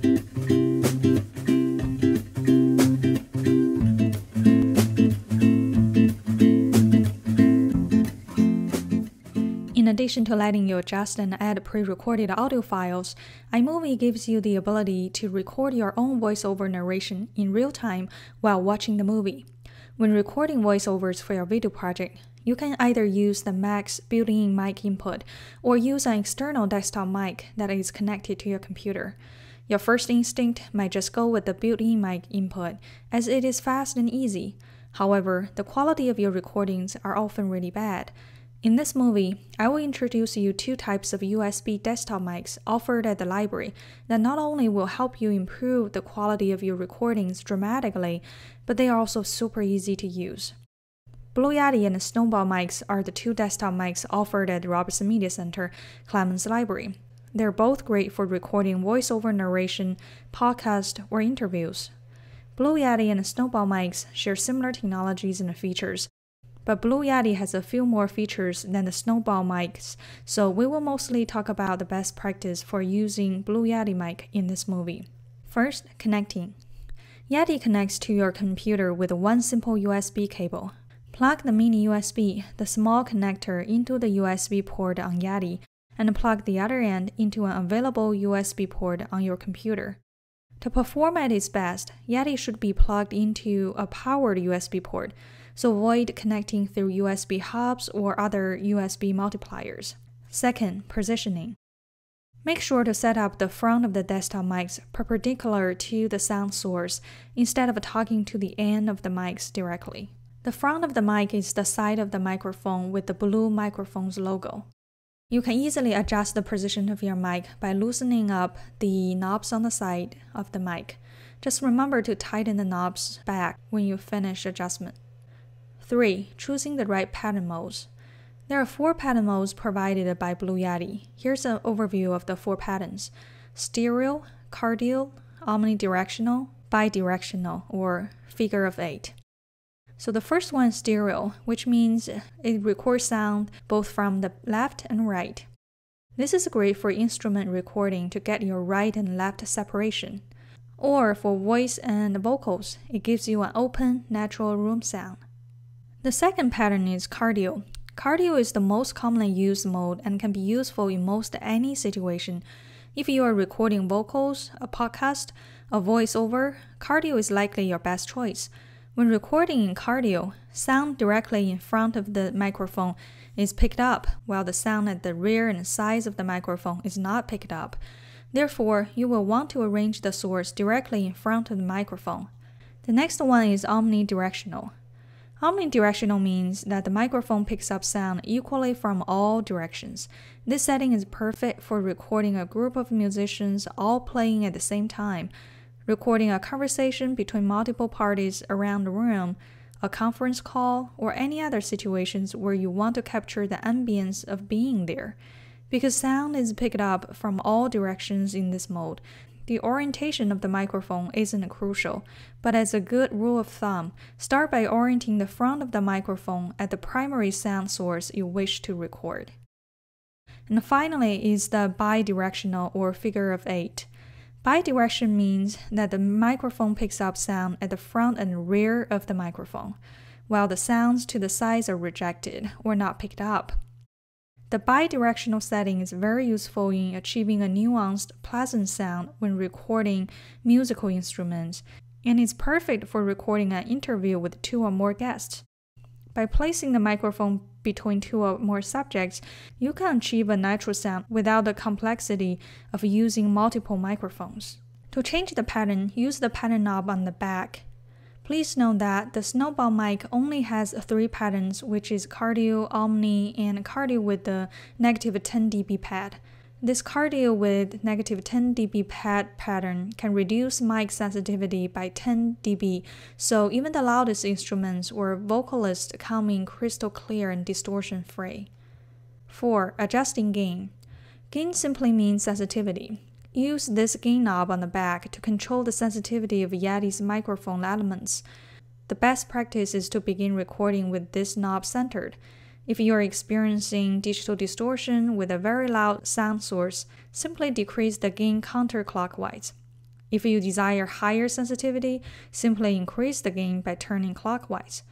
In addition to letting you adjust and add pre-recorded audio files, iMovie gives you the ability to record your own voiceover narration in real time while watching the movie. When recording voiceovers for your video project, you can either use the Mac's built-in mic input or use an external desktop mic that is connected to your computer. Your first instinct might just go with the built-in mic input, as it is fast and easy. However, the quality of your recordings are often really bad. In this movie, I will introduce you two types of USB desktop mics offered at the library that not only will help you improve the quality of your recordings dramatically, but they are also super easy to use. Blue Yeti and Snowball mics are the two desktop mics offered at the Robertson Media Center, Clemens Library. They're both great for recording voiceover narration, podcast, or interviews. Blue Yeti and Snowball mics share similar technologies and features, but Blue Yeti has a few more features than the Snowball mics, so we will mostly talk about the best practice for using Blue Yeti mic in this movie. First, connecting. Yeti connects to your computer with one simple USB cable. Plug the mini USB, the small connector, into the USB port on Yeti, and plug the other end into an available USB port on your computer. To perform at its best, Yeti should be plugged into a powered USB port, so avoid connecting through USB hubs or other USB multipliers. Second, positioning. Make sure to set up the front of the desktop mics perpendicular to the sound source instead of talking to the end of the mics directly. The front of the mic is the side of the microphone with the blue microphone's logo. You can easily adjust the position of your mic by loosening up the knobs on the side of the mic. Just remember to tighten the knobs back when you finish adjustment. 3. Choosing the right pattern modes. There are 4 pattern modes provided by Blue Yeti. Here's an overview of the 4 patterns: stereo, cardial, omnidirectional, bidirectional, or figure of 8. So the first one is stereo, which means it records sound both from the left and right. This is great for instrument recording to get your right and left separation. Or for voice and vocals, it gives you an open, natural room sound. The second pattern is cardio. Cardio is the most commonly used mode and can be useful in most any situation. If you are recording vocals, a podcast, a voiceover, cardio is likely your best choice. When recording in cardio, sound directly in front of the microphone is picked up, while the sound at the rear and sides of the microphone is not picked up. Therefore, you will want to arrange the source directly in front of the microphone. The next one is omnidirectional. Omnidirectional means that the microphone picks up sound equally from all directions. This setting is perfect for recording a group of musicians all playing at the same time, recording a conversation between multiple parties around the room, a conference call, or any other situations where you want to capture the ambience of being there. Because sound is picked up from all directions in this mode, the orientation of the microphone isn't crucial, but as a good rule of thumb, start by orienting the front of the microphone at the primary sound source you wish to record. And finally is the bidirectional or figure of 8. Bidirection means that the microphone picks up sound at the front and rear of the microphone, while the sounds to the sides are rejected or not picked up. The bidirectional setting is very useful in achieving a nuanced, pleasant sound when recording musical instruments, and is perfect for recording an interview with 2 or more guests. By placing the microphone between 2 or more subjects, you can achieve a natural sound without the complexity of using multiple microphones. To change the pattern, use the pattern knob on the back. Please note that the Snowball mic only has 3 patterns, which is cardio, omni, and cardio with the negative 10 dB pad. This cardio with negative 10 dB pad pattern can reduce mic sensitivity by 10 dB, so even the loudest instruments or vocalists come in crystal clear and distortion-free. 4. Adjusting gain. Gain simply means sensitivity. Use this gain knob on the back to control the sensitivity of Yeti's microphone elements. The best practice is to begin recording with this knob centered. If you are experiencing digital distortion with a very loud sound source, simply decrease the gain counterclockwise. If you desire higher sensitivity, simply increase the gain by turning clockwise.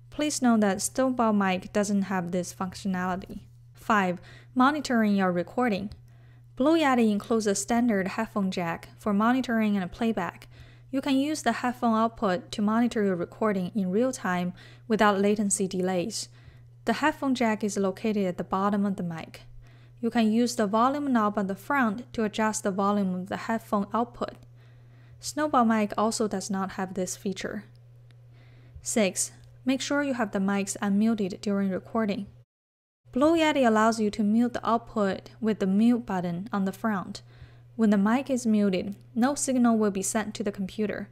Please note that Snowball mic doesn't have this functionality. 5. Monitoring your recording. Blue Yeti includes a standard headphone jack for monitoring and playback. You can use the headphone output to monitor your recording in real time without latency delays. The headphone jack is located at the bottom of the mic. You can use the volume knob on the front to adjust the volume of the headphone output. Snowball mic also does not have this feature. 6. Make sure you have the mics unmuted during recording. Blue Yeti allows you to mute the output with the mute button on the front. When the mic is muted, no signal will be sent to the computer.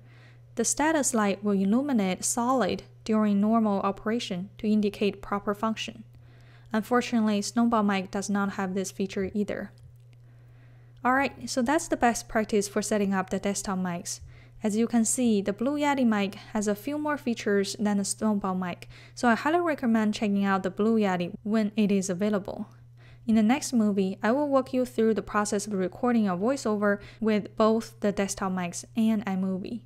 The status light will illuminate solid during normal operation to indicate proper function. Unfortunately, Snowball mic does not have this feature either. Alright, so that's the best practice for setting up the desktop mics. As you can see, the Blue Yeti mic has a few more features than the Snowball mic, so I highly recommend checking out the Blue Yeti when it is available. In the next movie, I will walk you through the process of recording a voiceover with both the desktop mics and iMovie.